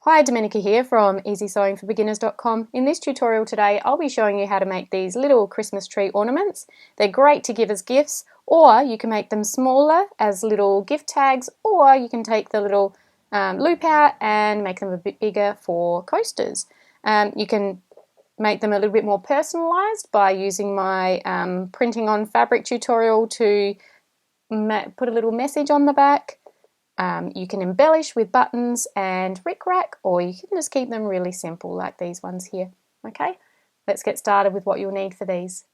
Hi, Domenica here from easysewingforbeginners.com. In this tutorial today, I'll be showing you how to make these little Christmas tree ornaments. They're great to give as gifts, or you can make them smaller as little gift tags, or you can take the little loop out and make them a bit bigger for coasters. You can make them a little bit more personalised by using my printing on fabric tutorial to put a little message on the back. You can embellish with buttons and rickrack, or you can just keep them really simple like these ones here. Okay, let's get started with what you'll need for these.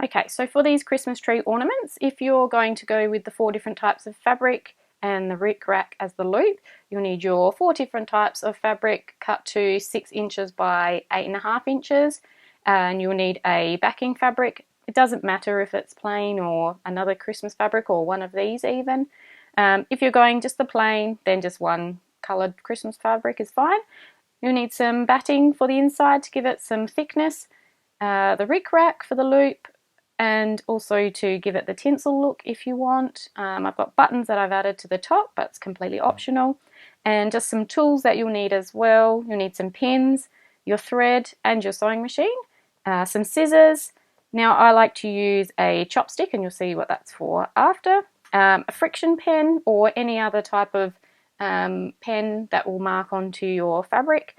Okay, so for these Christmas tree ornaments, if you're going to go with the 4 different types of fabric and the rickrack as the loop, you'll need your 4 different types of fabric cut to 6 inches by 8.5 inches, and you'll need a backing fabric. It doesn't matter if it's plain or another Christmas fabric or one of these even. If you're going just the plain, then just one coloured Christmas fabric is fine. You'll need some batting for the inside to give it some thickness, the rickrack for the loop, and also to give it the tinsel look if you want. I've got buttons that I've added to the top, but it's completely optional. And just some tools that you'll need as well. You'll need some pins, your thread and your sewing machine, some scissors. Now I like to use a chopstick, and you'll see what that's for after. A friction pen or any other type of pen that will mark onto your fabric,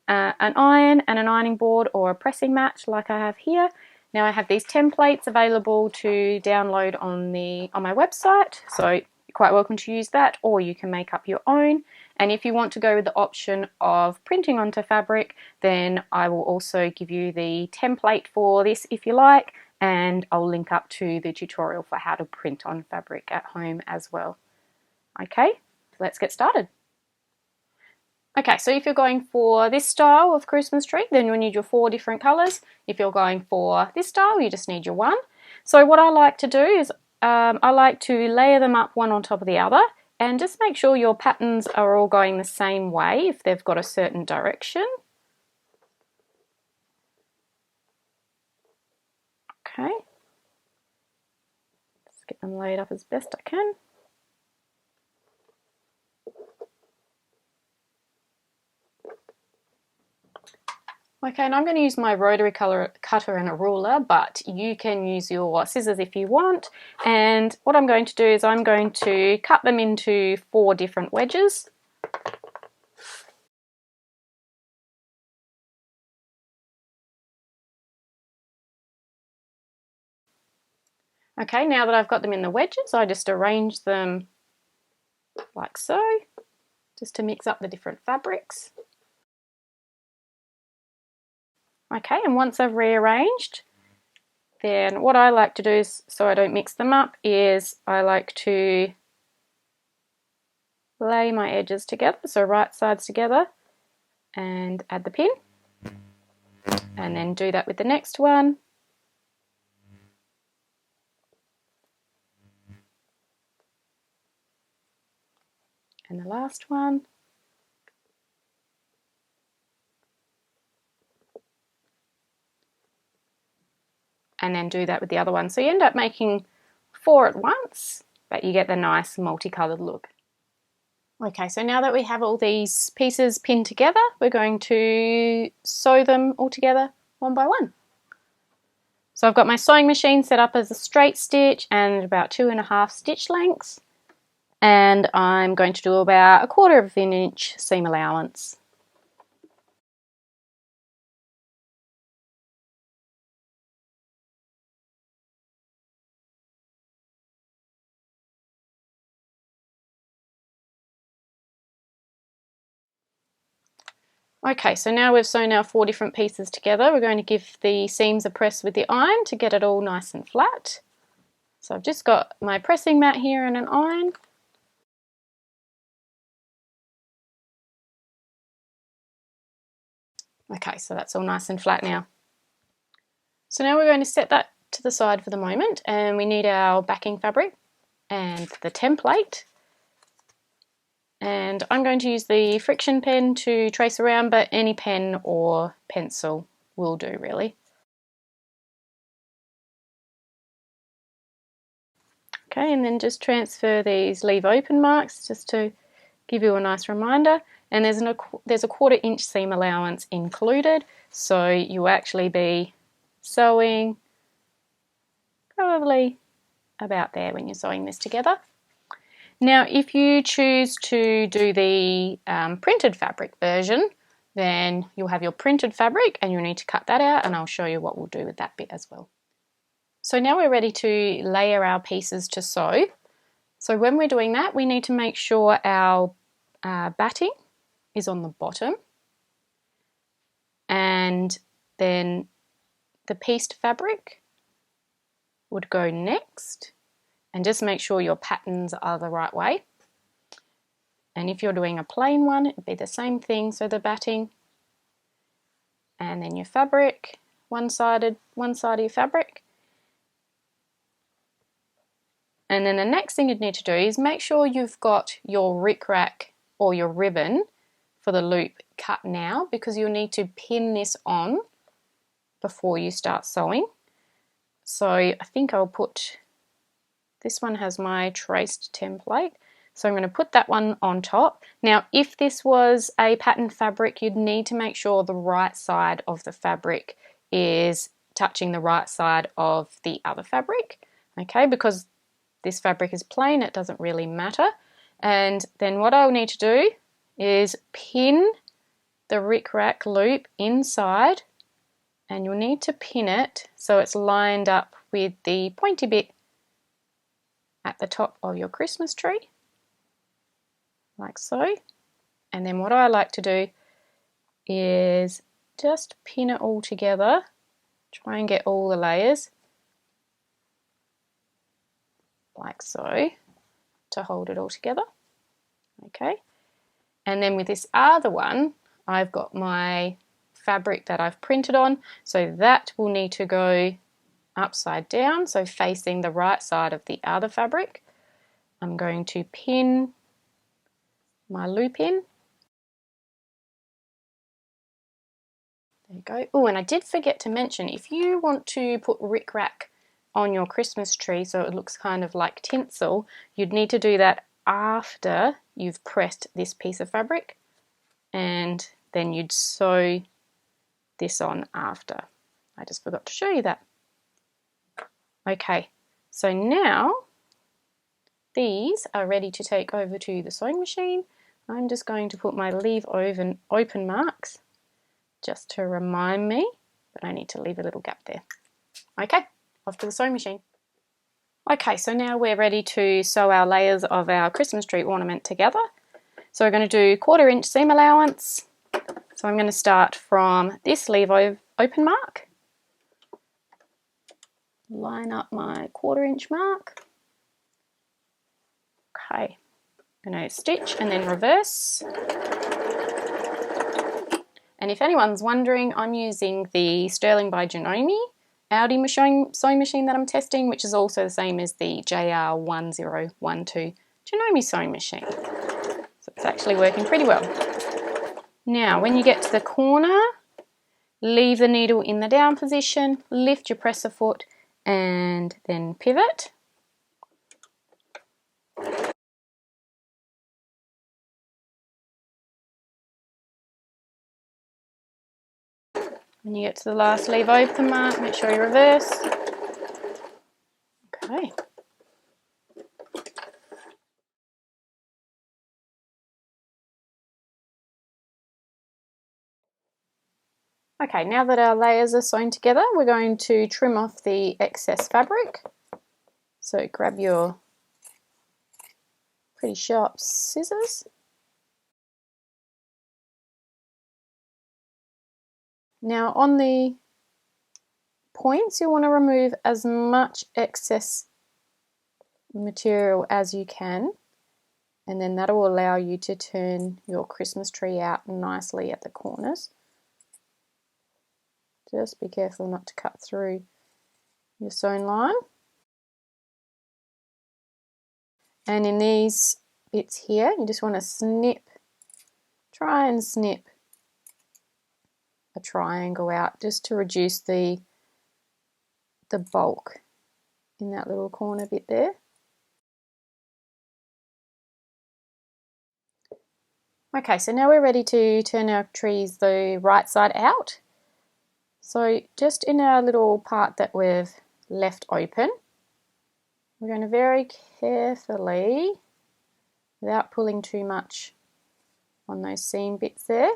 an iron and an ironing board or a pressing mat like I have here. Now I have these templates available to download on my website, so you're quite welcome to use that, or you can make up your own. And if you want to go with the option of printing onto fabric, then I will also give you the template for this if you like, and I'll link up to the tutorial for how to print on fabric at home as well. Okay, let's get started. Okay, so if you're going for this style of Christmas tree, then you'll need your 4 different colours. If you're going for this style, you just need your 1. So what I like to do is I like to layer them up one on top of the other, and just make sure your patterns are all going the same way if they've got a certain direction. Okay, just get them laid up as best I can. Okay, and I'm going to use my rotary cutter and a ruler, but you can use your scissors if you want. And what I'm going to do is I'm going to cut them into 4 different wedges. Okay, now that I've got them in the wedges, I just arrange them like so, just to mix up the different fabrics. Okay, and once I've rearranged, then what I like to do is, so I don't mix them up, is I like to lay my edges together, so right sides together, and add the pin, and then do that with the next one. And the last one. And then do that with the other one. So you end up making 4 at once, but you get the nice multicoloured look. Okay, so now that we have all these pieces pinned together, we're going to sew them all together one by one. So I've got my sewing machine set up as a straight stitch and about 2.5 stitch lengths, and I'm going to do about 1/4 of an inch seam allowance. Okay, so now we've sewn our 4 different pieces together, we're going to give the seams a press with the iron to get it all nice and flat. So I've just got my pressing mat here and an iron. Okay, so that's all nice and flat now. So now we're going to set that to the side for the moment, and we need our backing fabric and the template. And I'm going to use the friction pen to trace around, but any pen or pencil will do really. Okay, and then just transfer these leave open marks just to give you a nice reminder. And there's a 1/4 inch seam allowance included, so you'll actually be sewing probably about there when you're sewing this together. Now if you choose to do the printed fabric version, then you'll have your printed fabric and you'll need to cut that out, and I'll show you what we'll do with that bit as well. So now we're ready to layer our pieces to sew. So when we're doing that, we need to make sure our batting is on the bottom, and then the pieced fabric would go next, and just make sure your patterns are the right way. And if you're doing a plain one, it'd be the same thing. So the batting and then your fabric, one side of your fabric. And then the next thing you'd need to do is make sure you've got your rickrack or your ribbon for the loop cut now, because you'll need to pin this on before you start sewing. So I think I'll put, this one has my traced template, so I'm going to put that one on top. Now if this was a pattern fabric, you'd need to make sure the right side of the fabric is touching the right side of the other fabric, okay, because this fabric is plain, it doesn't really matter. And then what I'll need to do is pin the rickrack loop inside, and you'll need to pin it so it's lined up with the pointy bit at the top of your Christmas tree, like so. And then what I like to do is just pin it all together, try and get all the layers like so to hold it all together, okay. And then with this other one, I've got my fabric that I've printed on, so that will need to go upside down, so facing the right side of the other fabric. I'm going to pin my loop in. There you go. Oh, and I did forget to mention, if you want to put rickrack on your Christmas tree so it looks kind of like tinsel, you'd need to do that after you've pressed this piece of fabric, and then you'd sew this on after. I just forgot to show you that. Okay, so now these are ready to take over to the sewing machine. I'm just going to put my leave open marks just to remind me, but I need to leave a little gap there. Okay, off to the sewing machine. Okay, so now we're ready to sew our layers of our Christmas tree ornament together. So we're going to do 1/4 inch seam allowance. So I'm going to start from this leave open mark, line up my 1/4 inch mark. Okay, I'm going to stitch and then reverse. And if anyone's wondering, I'm using the Sterling by Janome Audi sewing machine that I'm testing, which is also the same as the JR1012 Janome sewing machine. So it's actually working pretty well. Now, when you get to the corner, leave the needle in the down position, lift your presser foot, and then pivot. When you get to the last leave open mark, make sure you reverse. Okay. Okay, now that our layers are sewn together, we're going to trim off the excess fabric. So grab your pretty sharp scissors. Now on the points, you want to remove as much excess material as you can, and then that will allow you to turn your Christmas tree out nicely at the corners. Just be careful not to cut through your sewn line. And in these bits here, you just want to snip, try and snip a triangle out just to reduce the bulk in that little corner bit there. Okay, so now we're ready to turn our trees the right side out. So just in our little part that we've left open, we're going to very carefully, without pulling too much on those seam bits there,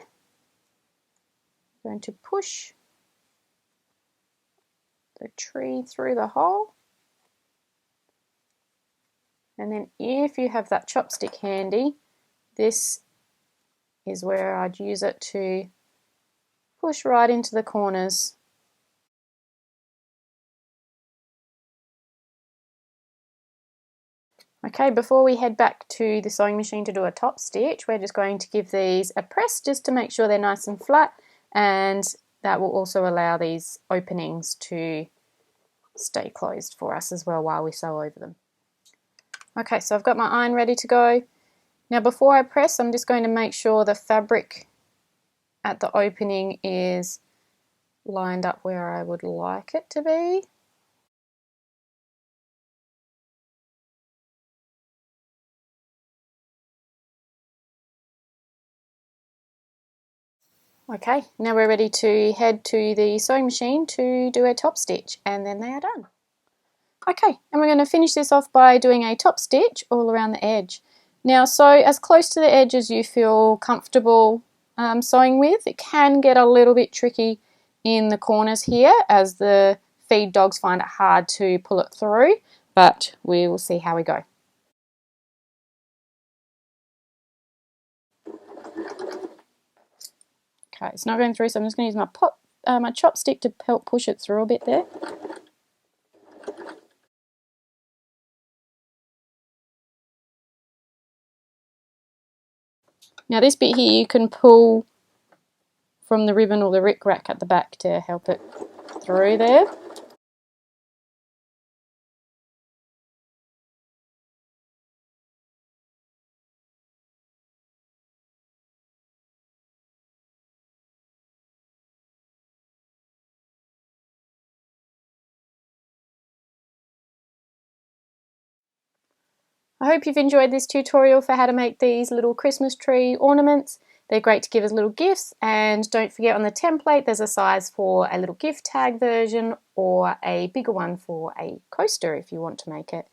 we're going to push the tree through the hole. And then if you have that chopstick handy, this is where I'd use it to push right into the corners. Okay, before we head back to the sewing machine to do a top stitch, we're just going to give these a press just to make sure they're nice and flat, and that will also allow these openings to stay closed for us as well while we sew over them. Okay, so I've got my iron ready to go. Now before I press, I'm just going to make sure the fabric at the opening is lined up where I would like it to be. Okay, now we're ready to head to the sewing machine to do a top stitch, and then they are done. Okay, and we're going to finish this off by doing a top stitch all around the edge. Now sew as close to the edge as you feel comfortable sewing with. It can get a little bit tricky in the corners here as the feed dogs find it hard to pull it through, but we will see how we go. Okay, it's not going through, so I'm just going to use my chopstick to help push it through a bit there. Now this bit here you can pull from the ribbon or the rickrack at the back to help it through there. I hope you've enjoyed this tutorial for how to make these little Christmas tree ornaments. They're great to give as little gifts, and don't forget on the template there's a size for a little gift tag version or a bigger one for a coaster if you want to make it.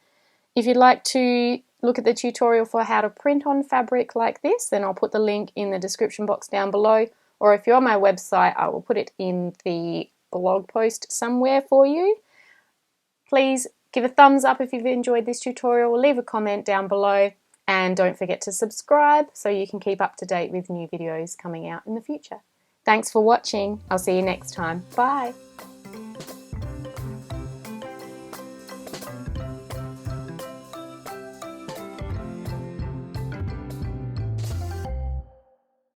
If you'd like to look at the tutorial for how to print on fabric like this, then I'll put the link in the description box down below, or if you're on my website I will put it in the blog post somewhere for you. Please give a thumbs up if you've enjoyed this tutorial, leave a comment down below, and don't forget to subscribe so you can keep up to date with new videos coming out in the future. Thanks for watching. I'll see you next time. Bye.